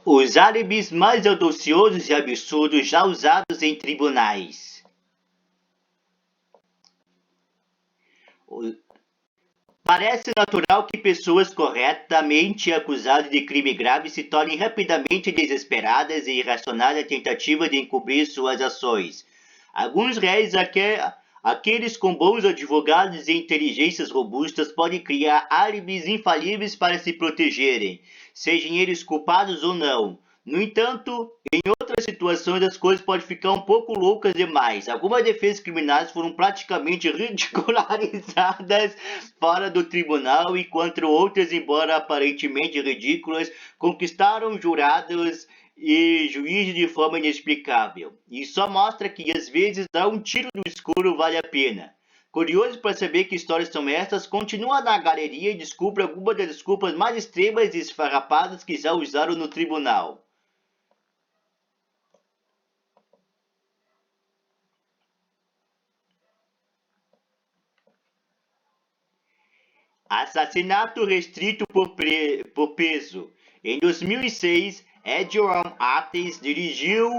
Os álibis mais audaciosos e absurdos já usados em tribunais. Parece natural que pessoas corretamente acusadas de crime grave se tornem rapidamente desesperadas e irracionais na tentativa de encobrir suas ações. Alguns réis, aqueles com bons advogados e inteligências robustas, podem criar álibis infalíveis para se protegerem, sejam eles culpados ou não. No entanto, em outras situações as coisas podem ficar um pouco loucas demais. Algumas defesas criminais foram praticamente ridicularizadas fora do tribunal, enquanto outras, embora aparentemente ridículas, conquistaram jurados e juízes de forma inexplicável. Isso só mostra que às vezes dar um tiro no escuro vale a pena. Curioso para saber que histórias são essas, continua na galeria e descubra algumas das desculpas mais extremas e esfarrapadas que já usaram no tribunal. Assassinato restrito por peso. Em 2006, Edgeworth Athens dirigiu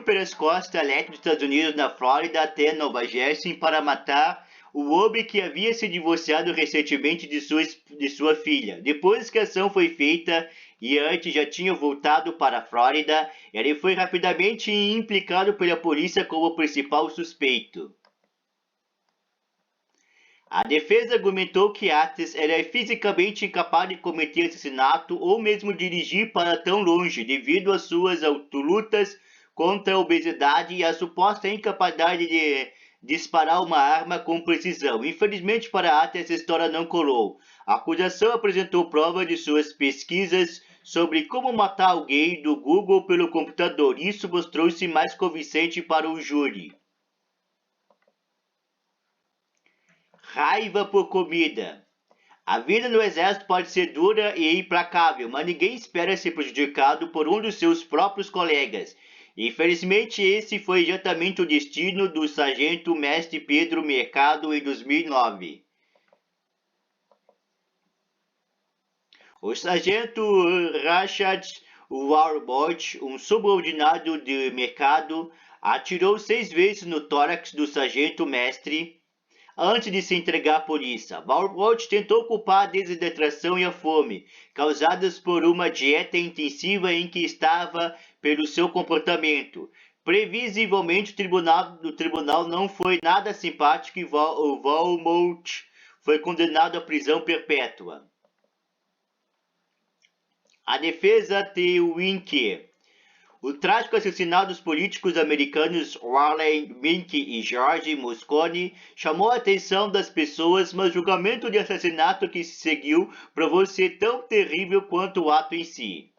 pelas costas leste dos Estados Unidos, na Flórida, até Nova Jersey para matar o homem que havia se divorciado recentemente de sua filha. Depois que a ação foi feita e antes já tinha voltado para a Flórida, ele foi rapidamente implicado pela polícia como principal suspeito. A defesa argumentou que Athens era fisicamente incapaz de cometer assassinato ou mesmo dirigir para tão longe, devido às suas lutas contra a obesidade e à suposta incapacidade de disparar uma arma com precisão. Infelizmente para Athens, essa história não colou. A acusação apresentou prova de suas pesquisas sobre como matar alguém do Google pelo computador. Isso mostrou-se mais convincente para o júri. Raiva por comida. A vida no exército pode ser dura e implacável, mas ninguém espera ser prejudicado por um dos seus próprios colegas. Infelizmente, esse foi exatamente o destino do sargento mestre Pedro Mercado em 2009. O sargento Rashad Warburg, um subordinado de Mercado, atirou 6 vezes no tórax do sargento mestre antes de se entregar à polícia. Warburg tentou culpar a desidratação e a fome, causadas por uma dieta intensiva em que estava pelo seu comportamento. Previsivelmente, o tribunal não foi nada simpático e Walmart foi condenado à prisão perpétua. A defesa de Winke. O trágico assassinato dos políticos americanos Warren Winke e George Moscone chamou a atenção das pessoas, mas o julgamento de assassinato que se seguiu provou ser tão terrível quanto o ato em si.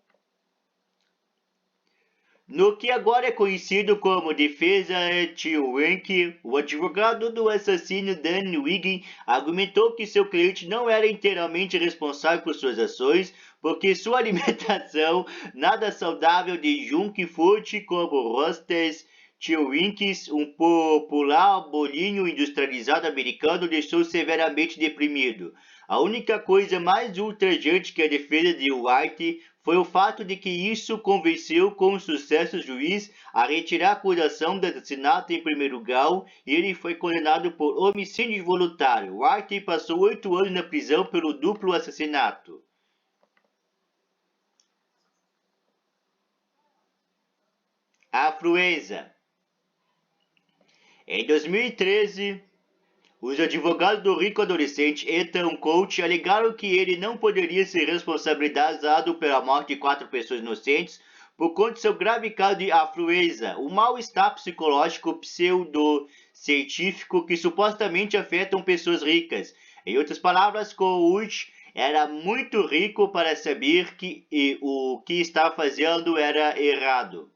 No que agora é conhecido como defesa de Winke, o advogado do assassino Dan Wiggin argumentou que seu cliente não era inteiramente responsável por suas ações, porque sua alimentação nada saudável de junk food como Rosters Twinkies, um popular bolinho industrializado americano, deixou severamente deprimido. A única coisa mais ultrajante que a defesa de White foi o fato de que isso convenceu com sucesso o juiz a retirar a acusação de assassinato em primeiro grau e ele foi condenado por homicídio voluntário. White passou 8 anos na prisão pelo duplo assassinato. Afluência. Em 2013, os advogados do rico adolescente Ethan Coach alegaram que ele não poderia ser responsabilizado pela morte de 4 pessoas inocentes por conta de seu grave caso de afluência, um mal-estar psicológico pseudocientífico que supostamente afetam pessoas ricas. Em outras palavras, Coach era muito rico para saber que o que estava fazendo era errado.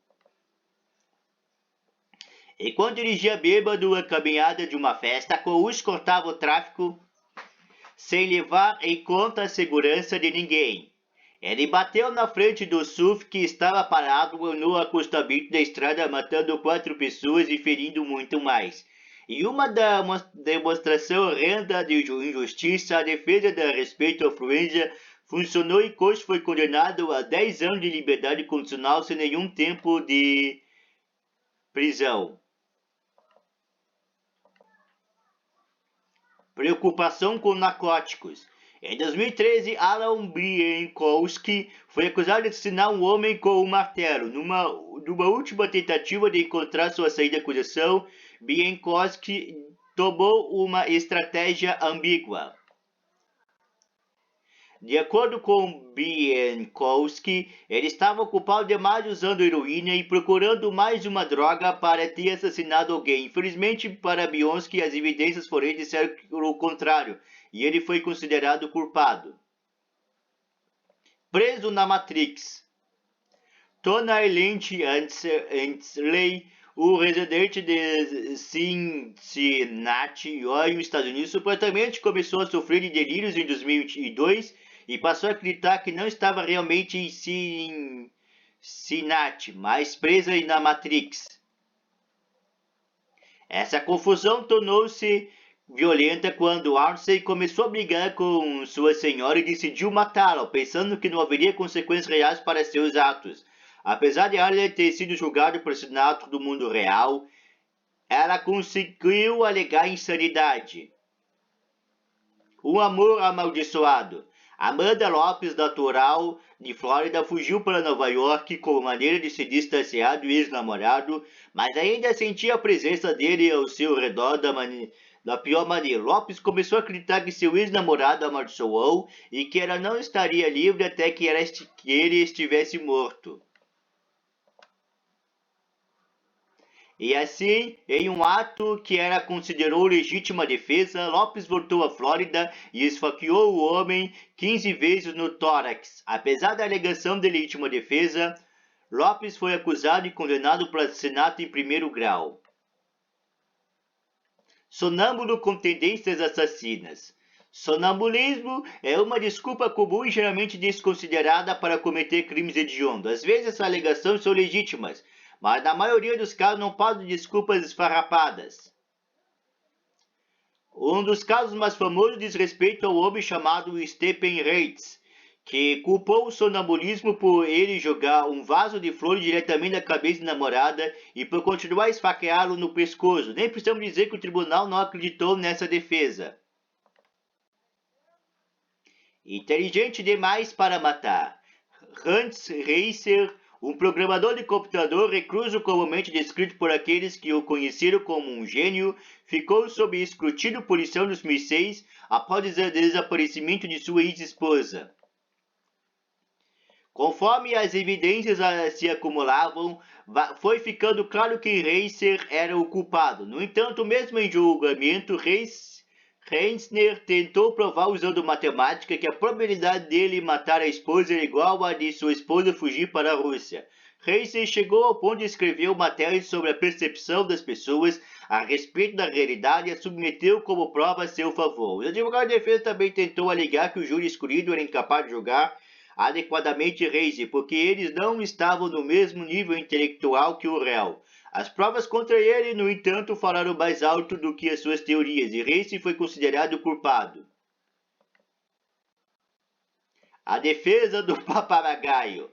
Enquanto dirigia bêbado a caminhada de uma festa, Coach cortava o tráfego sem levar em conta a segurança de ninguém. Ele bateu na frente do SUV que estava parado no acostamento da estrada, matando 4 pessoas e ferindo muito mais. Em uma demonstração horrenda de injustiça, a defesa da respeito à fluência funcionou e Coach foi condenado a 10 anos de liberdade condicional sem nenhum tempo de prisão. Preocupação com narcóticos. Em 2013, Alan Bienkowski foi acusado de assassinar um homem com um martelo. Numa última tentativa de encontrar sua saída da acusação, Bienkowski tomou uma estratégia ambígua. De acordo com Bienkowski, ele estava ocupado demais usando heroína e procurando mais uma droga para ter assassinado alguém. Infelizmente para Bienkowski, as evidências forenses disseram o contrário, e ele foi considerado culpado. Preso na Matrix. Tonai Lynch Ansley, o residente de Cincinnati, Ohio, Estados Unidos, supostamente começou a sofrer de delírios em 2002 e passou a acreditar que não estava realmente em Cincinnati, mas presa na Matrix. Essa confusão tornou-se violenta quando Arcey começou a brigar com sua senhora e decidiu matá-la, pensando que não haveria consequências reais para seus atos. Apesar de Arcey ter sido julgado por assassinato do mundo real, ela conseguiu alegar insanidade. Um amor amaldiçoado. Amanda Lopes, natural de Flórida, fugiu para Nova York como maneira de se distanciar do ex-namorado, mas ainda sentia a presença dele ao seu redor da pior maneira. Lopes começou a acreditar que seu ex-namorado amaldiçoou e que ela não estaria livre até que ele estivesse morto. E assim, em um ato que ela considerou legítima defesa, Lopes voltou à Flórida e esfaqueou o homem 15 vezes no tórax. Apesar da alegação de legítima defesa, Lopes foi acusado e condenado por assassinato em primeiro grau. Sonâmbulo com tendências assassinas. Sonambulismo é uma desculpa comum e geralmente desconsiderada para cometer crimes hediondos. Às vezes essas alegações são legítimas, mas na maioria dos casos não passam de desculpas esfarrapadas. Um dos casos mais famosos diz respeito ao homem chamado Stephen Reitz, que culpou o sonambulismo por ele jogar um vaso de flores diretamente na cabeça da namorada e por continuar a esfaqueá-lo no pescoço. Nem precisamos dizer que o tribunal não acreditou nessa defesa. Inteligente demais para matar. Hans Reiser, um programador de computador recluso comumente descrito por aqueles que o conheceram como um gênio, ficou sob escrutínio policial em 2006 após o desaparecimento de sua ex-esposa. Conforme as evidências se acumulavam, foi ficando claro que Reiser era o culpado. No entanto, mesmo em julgamento, Reisner tentou provar usando matemática que a probabilidade dele matar a esposa era igual à de sua esposa fugir para a Rússia. Reisner chegou ao ponto de escrever uma tese sobre a percepção das pessoas a respeito da realidade e a submeteu como prova a seu favor. O advogado de defesa também tentou alegar que o júri escolhido era incapaz de julgar adequadamente Reisner, porque eles não estavam no mesmo nível intelectual que o réu. As provas contra ele, no entanto, falaram mais alto do que as suas teorias, e Reisner foi considerado culpado. A defesa do papagaio.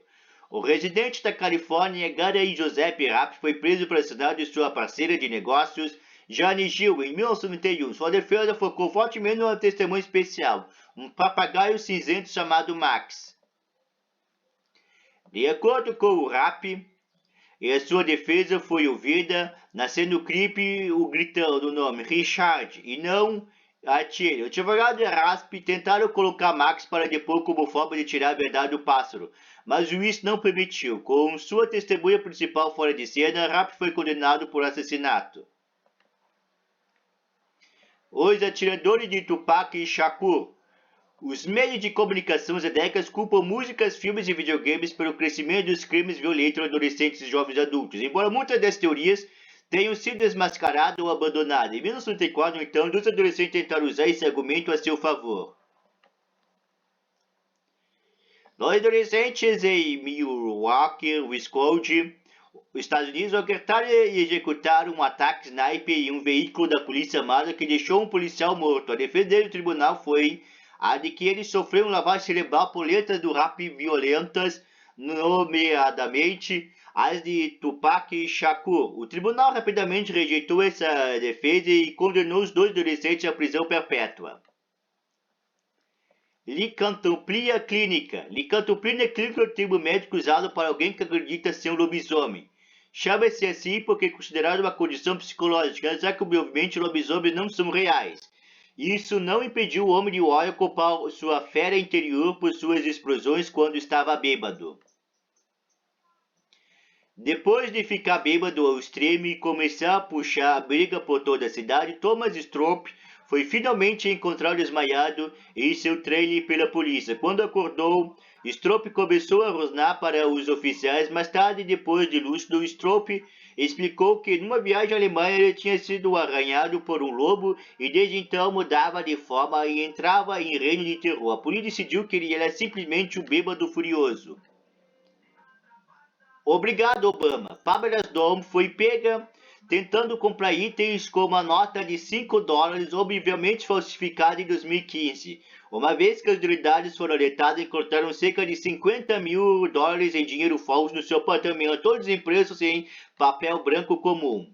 O residente da Califórnia, Gary Joseph Rapp, foi preso por assassinato de sua parceira de negócios, Jane Gill, em 1991. Sua defesa focou fortemente numa testemunha especial, um papagaio cinzento chamado Max. De acordo com o Rapp, e a sua defesa foi ouvida, nascendo no clipe o gritando o nome Richard e não Atiele. O advogado e Rasp tentaram colocar Max para depor como forma de tirar a verdade do pássaro, mas o juiz não permitiu. Com sua testemunha principal fora de cena, Rasp foi condenado por assassinato. Os atiradores de Tupac Shakur. Os meios de comunicação há décadas culpam músicas, filmes e videogames pelo crescimento dos crimes violentos em adolescentes e jovens adultos. Embora muitas das teorias tenham sido desmascaradas ou abandonadas, em 1994, então, dois adolescentes tentaram usar esse argumento a seu favor. Dois adolescentes em Milwaukee, Wisconsin, Estados Unidos, orquestraram e executaram um ataque sniper em um veículo da polícia armada que deixou um policial morto. A defesa dele no tribunal foi: a de que eles sofreram lavagem cerebral por letras do rap violentas, nomeadamente as de Tupac Shakur. O tribunal rapidamente rejeitou essa defesa e condenou os dois adolescentes à prisão perpétua. Licantropia clínica. Licantropia clínica é o termo médico usado para alguém que acredita ser um lobisomem. Chama-se assim porque é considerado uma condição psicológica, já que obviamente lobisomens não são reais. Isso não impediu o homem de Warrior culpar sua fera interior por suas explosões quando estava bêbado. Depois de ficar bêbado ao extremo e começar a puxar a briga por toda a cidade, Thomas Stroop foi finalmente encontrado desmaiado em seu trailer pela polícia. Quando acordou, Stroop começou a rosnar para os oficiais. Mais tarde, depois de lúcido, Stroop explicou que numa viagem à Alemanha ele tinha sido arranhado por um lobo e desde então mudava de forma e entrava em reino de terror. A polícia decidiu que ele era simplesmente um bêbado furioso. Obrigado, Obama. Pamela Dom foi pega tentando comprar itens com uma nota de $5, obviamente falsificada em 2015. Uma vez que as autoridades foram alertadas, encontraram cerca de $50 mil em dinheiro falso no seu apartamento, todos impressos em papel branco comum.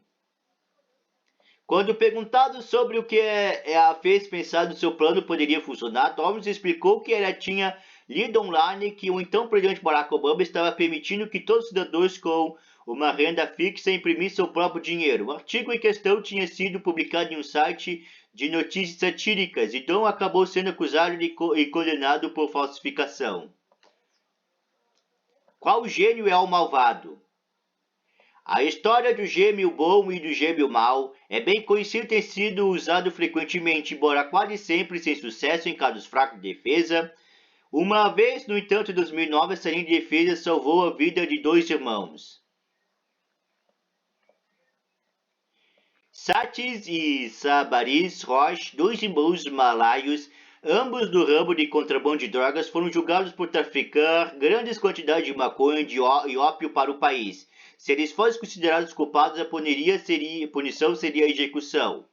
Quando perguntado sobre o que a fez pensar no seu plano poderia funcionar, Thomas explicou que ela tinha lido online que o então presidente Barack Obama estava permitindo que todos os cidadãos com uma renda fixa imprimissem seu próprio dinheiro. O artigo em questão tinha sido publicado em um site de notícias satíricas e Dom acabou sendo acusado e condenado por falsificação. Qual gênio é o malvado? A história do gêmeo bom e do gêmeo mau é bem conhecida e tem sido usado frequentemente, embora quase sempre sem sucesso em casos fracos de defesa. Uma vez, no entanto, em 2009, essa linha de defesa salvou a vida de dois irmãos. Satis e Sabaris Roche, dois irmãos malaios, ambos do ramo de contrabando de drogas, foram julgados por traficar grandes quantidades de maconha e ópio para o país. Se eles fossem considerados culpados, a punição seria a execução.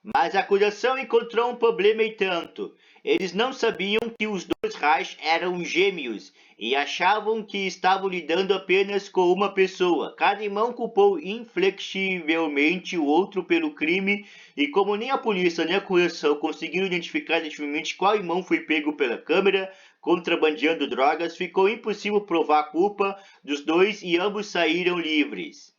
Mas a acusação encontrou um problema e tanto. Eles não sabiam que os dois Reich eram gêmeos e achavam que estavam lidando apenas com uma pessoa. Cada irmão culpou inflexivelmente o outro pelo crime e como nem a polícia nem a acusação conseguiram identificar definitivamente qual irmão foi pego pela câmera contrabandeando drogas, ficou impossível provar a culpa dos dois e ambos saíram livres.